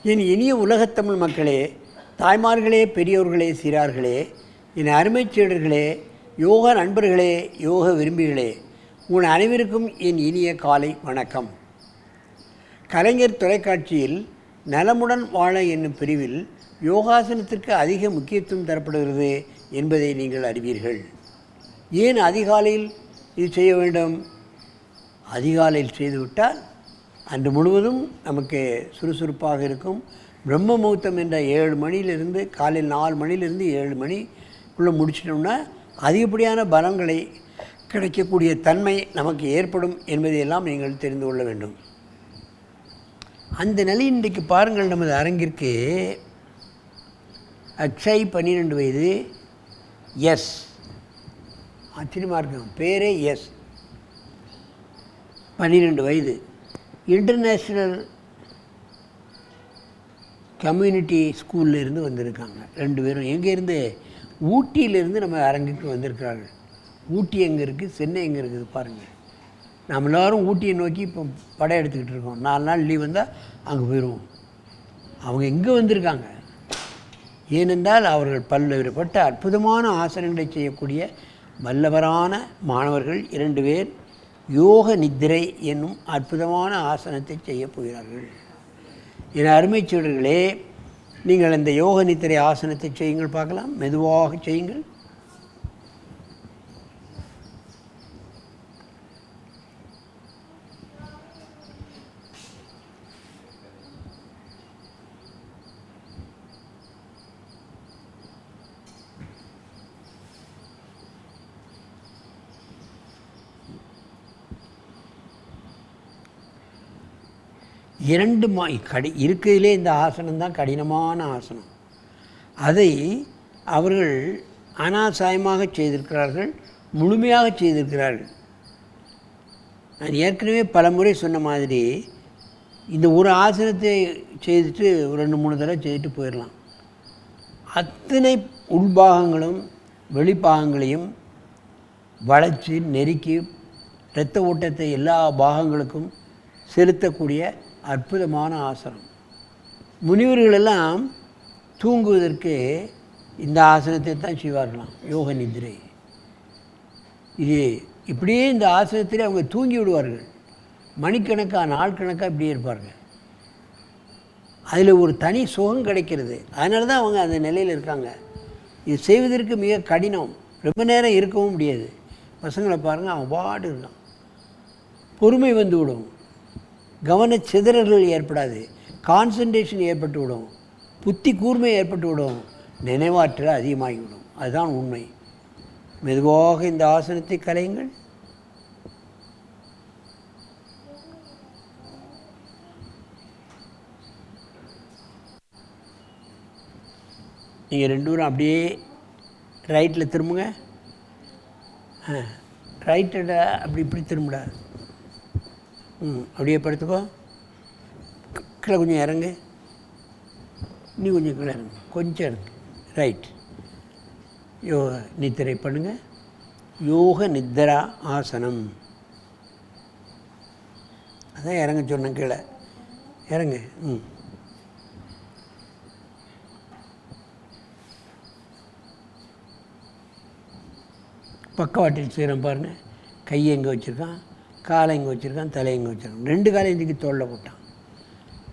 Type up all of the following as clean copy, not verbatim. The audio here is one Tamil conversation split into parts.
என் இனிய உலகத்தமிழ் மக்களே, தாய்மார்களே, பெரியோர்களே, சிறார்களே, என் அருமைச் சீடர்களே, யோக நண்பர்களே, யோக விரும்பிகளே, உங்கள் அனைவருக்கும் என் இனிய காலை வணக்கம். கலைஞர் தொலைக்காட்சியில் நலமுடன் வாழ என்னும் பிரிவில் யோகாசனத்திற்கு அதிக முக்கியத்துவம் தரப்படுகிறது என்பதை நீங்கள் அறிவீர்கள். ஏன் அதிகாலையில் இது செய்ய வேண்டும்? அதிகாலையில் செய்துவிட்டால் அன்று முழுவதும் நமக்கு சுறுசுறுப்பாக இருக்கும். பிரம்ம முகூர்த்தம் என்ற 7 மணியிலிருந்து காலையில் 4 மணியிலிருந்து 7 மணிக்குள்ளே முடிச்சிட்டோம்னா அதிகப்படியான பலன்களை கிடைக்கக்கூடிய தன்மை நமக்கு ஏற்படும் என்பதையெல்லாம் நீங்கள் தெரிந்து கொள்ள வேண்டும். அந்த நிலை இன்றைக்கு பாருங்கள், நமது அரங்கிற்கு அக்ஷய் 12 வயது, எஸ், ஆச்சரியமாக இருக்கும், பேரே எஸ், 12 வயது, இன்டர்நேஷ்னல் கம்யூனிட்டி ஸ்கூலில் இருந்து வந்திருக்காங்க. 2 பேரும் எங்கேருந்து? ஊட்டியிலேருந்து நம்ம அரங்குக்கு வந்திருக்கிறார்கள். ஊட்டி எங்கே இருக்குது, சென்னை எங்கே இருக்குது பாருங்கள். நம்ம எல்லோரும் ஊட்டியை நோக்கி இப்போ படம் எடுத்துக்கிட்டு இருக்கோம். 4 நாள் லீவ் வந்தால் அங்கே போயிடுவோம். அவங்க எங்கே வந்திருக்காங்க? ஏனென்றால் அவர்கள் பல்வேறுபட்ட அற்புதமான ஆசனங்களை செய்யக்கூடிய வல்லவரான மாணவர்கள் 2 பேர் யோக நித்திரை என்னும் அற்புதமான ஆசனத்தை செய்ய போகிறார்கள். என் அருமைச் சீடர்களே, நீங்கள் இந்த யோக நித்திரை ஆசனத்தை செய்யுங்கள், பார்க்கலாம். மெதுவாக செய்யுங்கள். இருக்கிறதுலே இந்த ஆசனம்தான் கடினமான ஆசனம். அதை அவர்கள் அனாசாயமாக செய்திருக்கிறார்கள், முழுமையாக செய்திருக்கிறார்கள். நான் ஏற்கனவே பல முறை சொன்ன மாதிரி இந்த ஒரு ஆசனத்தை செய்துட்டு 2-3 தடவை செய்துட்டு போயிடலாம். அத்தனை உள்பாகங்களும் வெளிப்பாகங்களையும் வளைச்சி நெருக்கி இரத்த ஓட்டத்தை எல்லா பாகங்களுக்கும் செலுத்தக்கூடிய அற்புதமான ஆசனம். முனிவர்களெல்லாம் தூங்குவதற்கு இந்த ஆசனத்தை தான் செய்வார்களாம், யோக நித்திரை. இது இப்படியே இந்த ஆசனத்திலே அவங்க தூங்கி விடுவார்கள். மணிக்கணக்காக, நாள் கணக்காக இப்படியே இருப்பார்கள். அதில் ஒரு தனி சுகம் கிடைக்கிறது. அதனால தான் அவங்க அந்த நிலையில் இருக்காங்க. இது செய்வதற்கு மிக கடினம், ரொம்ப நேரம் இருக்கவும் முடியாது. பசங்களை பாருங்கள், அவன் பாடு இருக்கான். பொறுமை வந்து விடும், கவன சிதறல்கள் ஏற்படாது, கான்சன்ட்ரேஷன் ஏற்பட்டு விடும், புத்தி கூர்மை ஏற்பட்டு விடும், நினைவாற்றல் அதிகமாகிவிடும். அதுதான் உண்மை. மெதுவாக இந்த ஆசனத்தை கலையுங்கள். நீங்கள் 2 பேரும் அப்படியே ரைட்டில் திரும்புங்க. ரைட்டில் அப்படி இப்படி திரும்புடா. அப்படியே படுத்துக்கோ. கீழே கொஞ்சம் இறங்கு, நீ கொஞ்சம் கீழே இறங்கு, கொஞ்சம் இறங்கு. ரைட். யோக நித்திரை பண்ணுங்கள். யோக நித்திரா ஆசனம். அதான் இறங்க சொன்னேன், கீழே இறங்கு. பக்கவாட்டில் செய்கிறோம் பாருங்கள். கையை எங்கே வச்சுருக்கான், காலை இங்கே வச்சுருக்கான், தலை இங்கே வச்சுருக்கான். 2 காலையும் தூக்கி தோளில் போட்டான்.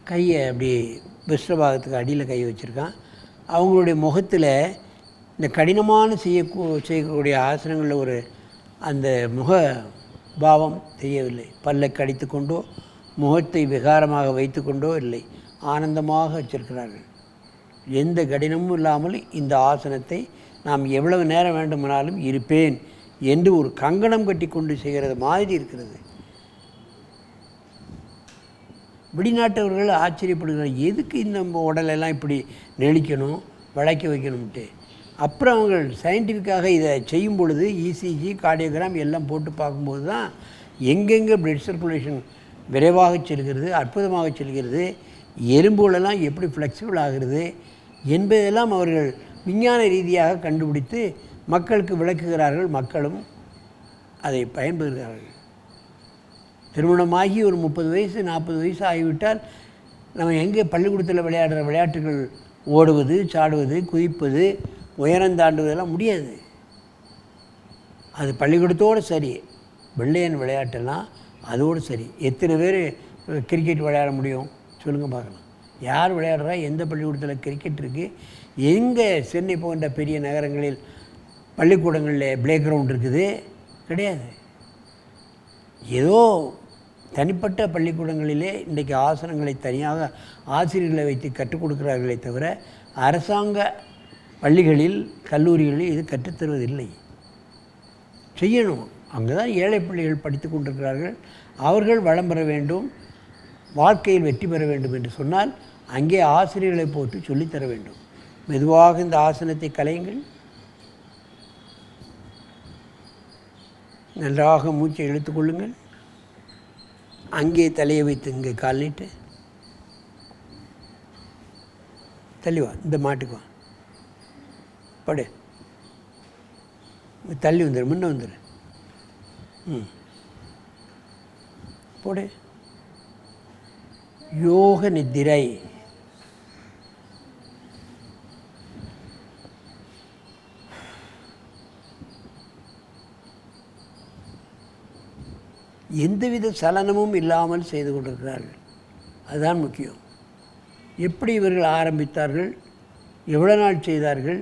கையை அப்படி விஸ்வபாகத்துக்கு அடியில் கை வச்சுருக்கான். அவங்களுடைய முகத்தில் இந்த கடினமான செய்யக்கூடிய ஆசனங்களில் ஒரு அந்த முக பாவம் தெரியவில்லை. பல்லை கடித்து கொண்டோ முகத்தை விகாரமாக வைத்து கொண்டோ இல்லை, ஆனந்தமாக வச்சிருக்கிறார்கள். எந்த கடினமும் இல்லாமல் இந்த ஆசனத்தை நாம் எவ்வளவு நேரம் வேண்டுமானாலும் இருப்பேன் என்று ஒரு கங்கணம் கட்டி கொண்டு செய்கிறது மாதிரி இருக்கிறது. வெளிநாட்டவர்கள் ஆச்சரியப்படுகிறார், எதுக்கு இந்த உடலெல்லாம் இப்படி நெளிக்கணும், வளைக்க வைக்கணும்ட்டு. அப்புறம் அவங்க சயின்டிஃபிக்காக இதை செய்யும் பொழுது இசிஜி, கார்டியோகிராம் எல்லாம் போட்டு பார்க்கும்போது தான் எங்கெங்கே பிளட் சர்க்குலேஷன் விரைவாக செல்கிறது, அற்புதமாக செல்கிறது, எலும்புகளெல்லாம் எப்படி ஃப்ளெக்சிபிள் ஆகிறது என்பதெல்லாம் அவர்கள் விஞ்ஞான ரீதியாக கண்டுபிடித்து மக்களுக்கு விளக்குகிறார்கள். மக்களும் அதை பயன்பெறுகிறார்கள். திருமணமாகி ஒரு 30 வயசு 40 வயசு ஆகிவிட்டால் நம்ம எங்கே பள்ளிக்கூடத்தில் விளையாடுற விளையாட்டுகள் ஓடுவது, சாடுவது, குதிப்பது, உயரம் தாண்டுவதெல்லாம் முடியாது. அது பள்ளிக்கூடத்தோடு சரி. வெள்ளையன் விளையாட்டெல்லாம் அதோடு சரி. எத்தனை பேர் கிரிக்கெட் விளையாட முடியும் சொல்லுங்கள் பார்க்கலாம். யார் விளையாடுறா? எந்த பள்ளிக்கூடத்தில் கிரிக்கெட் இருக்குது? எங்கே சென்னை போன்ற பெரிய நகரங்களில் பள்ளிக்கூடங்களில் ப்ளே கிரவுண்ட் இருக்குது? கிடையாது. ஏதோ தனிப்பட்ட பள்ளிக்கூடங்களிலே இன்றைக்கு ஆசனங்களை தனியாக ஆசிரியர்களை வைத்து கற்றுக் கொடுக்கிறார்களே தவிர அரசாங்க பள்ளிகளில், கல்லூரிகளில் இது கற்றுத்தருவதில்லை. செய்யணும். அங்கே தான் ஏழை பிள்ளைகள் படித்து கொண்டிருக்கிறார்கள். அவர்கள் வளம் பெற வேண்டும், வாழ்க்கையில் வெற்றி பெற வேண்டும் என்று சொன்னால் அங்கே ஆசிரியர்களை போட்டு சொல்லித்தர வேண்டும். மெதுவாக இந்த ஆசனத்தை கலையுங்கள். நன்றாக மூச்சை இழுத்துக்கொள்ளுங்கள். அங்கே தலையை வைத்து இங்கே கால் நீட்டு. தள்ளிவா, இந்த மாட்டுக்கு வா, படு. தள்ளி வந்துடு, முன்ன வந்துடு. போடு. யோக நித்திரை. எந்தவித சலனமும் இல்லாமல் செய்து கொண்டிருக்கிறார்கள். அதுதான் முக்கியம். எப்படி இவர்கள் ஆரம்பித்தார்கள், எவ்வளோ நாள் செய்தார்கள்,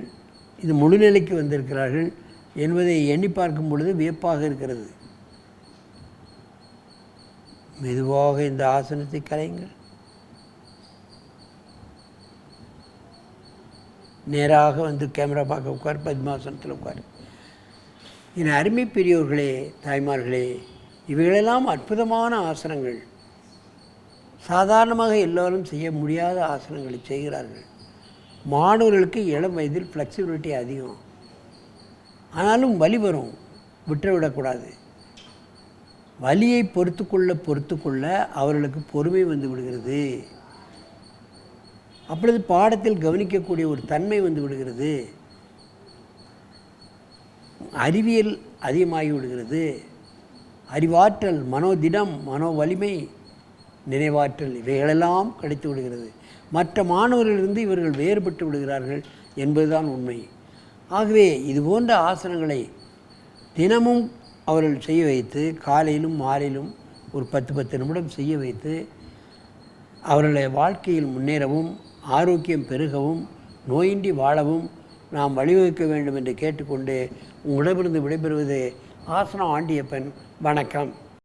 இது முழுநிலைக்கு வந்திருக்கிறார்கள் என்பதை எண்ணி பார்க்கும் பொழுது வியப்பாக இருக்கிறது. மெதுவாக இந்த ஆசனத்தை கலையுங்கள். நேராக வந்து கேமரா பார்க்க உட்கார், பத்மாசனத்தில் உட்கார். என் அருமை பெரியோர்களே, தாய்மார்களே, இவைகளெல்லாம் அற்புதமான ஆசனங்கள். சாதாரணமாக எல்லோரும் செய்ய முடியாத ஆசனங்களை செய்கிறார்கள். மாணவர்களுக்கு இளம் வயதில் ஃப்ளெக்சிபிலிட்டி அதிகம். ஆனாலும் வலி வரும், விட்டுவிடக்கூடாது. வலியை பொறுத்து கொள்ள அவர்களுக்கு பொறுமை வந்து விடுகிறது. அப்பொழுது பாடத்தில் கவனிக்கக்கூடிய ஒரு தன்மை வந்து விடுகிறது. அறிவியல் அதிகமாகி விடுகிறது. அறிவாற்றல், மனோதிடம், மனோ வலிமை, நினைவாற்றல் இவைகளெல்லாம் கிடைத்து விடுகிறது. மற்ற மாணவர்களிலிருந்து இவர்கள் வேறுபட்டு விடுகிறார்கள் என்பதுதான் உண்மை. ஆகவே இது போன்ற ஆசனங்களை தினமும் அவர்கள் செய்ய வைத்து, காலையிலும் மாலையிலும் ஒரு 10 நிமிடம் செய்ய வைத்து அவர்களுடைய வாழ்க்கையில் முன்னேறவும், ஆரோக்கியம் பெருகவும், நோயின்றி வாழவும் நாம் வழிவகுக்க வேண்டும் என்று கேட்டுக்கொண்டு உங்களிடமிருந்து விடைபெறுவது ஆசனம் ஆண்டியப்பன். வணக்கம்.